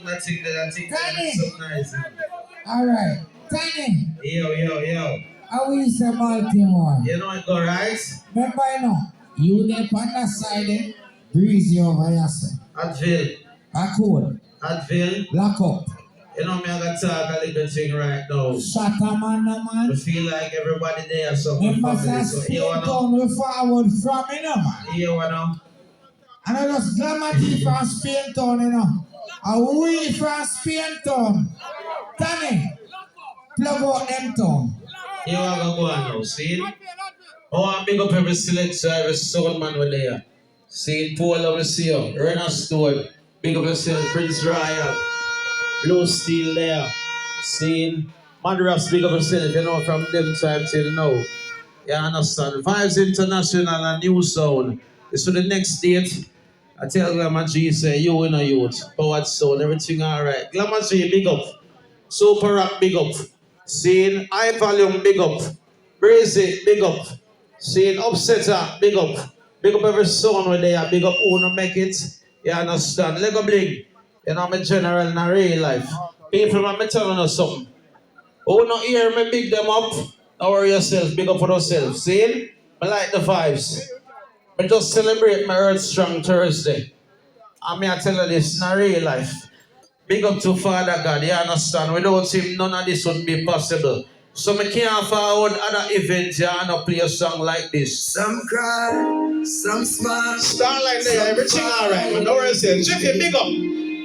that thing that I think that's so nice. Alright. Tiny. Yo. How is Baltimore? You know it go right? Remember, you know, you there on the side, breezy over here, sir. Advil. Cool. Advil. Lock up. You know me, I got to talk a little thing right now. Shut up, man, no man. I feel like everybody there so good Remember, family. So here we know. we forward from, you know, man. Here we know. And I just glamity from Spain town, you know. And we from Spain town. Danny, plug out them town. Here we go on now, see? Oh, I'm big up every selector, every soul man with there. See, Paul, I will see you. Renner Stone, big up yourself, Prince Royal. Blue Steel there. See, Madras, big up yourself, you know, from them time till now. You understand? Vibes International and New Sound. It's for the next date. I tell Glamour G, say, you in a youth, powered sound, everything alright. Glamour G, big up. Super Rock, big up. Seeing High Volume, big up. Brazy, big up. Seeing Upsetter, big up. Big up every sound where they are, big up who no make it. You understand? Lego Bling. You know, I'm a general in a real life. People, I'm telling you something. Who not hear me, big them up. Don't worry yourself, big up for yourself. See? I like the vibes. I just celebrate my Earth Strong Thursday. I mean, I tell you this in a real life. Big up to Father God, you understand? Without him, none of this would be possible. So I can't forward other events here and play a song like this. Some cry, some smile. Starline there, everything alright. Man, don't worry yourself. Jiffy, big up.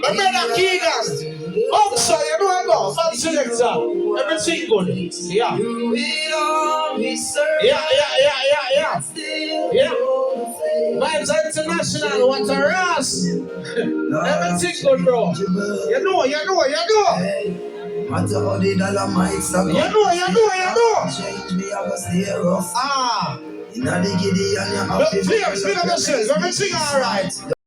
My brother Keegan. Oh, so you know I go. Fan selector. Everything good. Yeah. Yeah. Vibes International, what a ras. Everything good, bro. You know. Matter how the dollar might stop. You know. Change me, I was there rough. Ah. In the giddy and you're happy. Speak of yourself. Everything alright.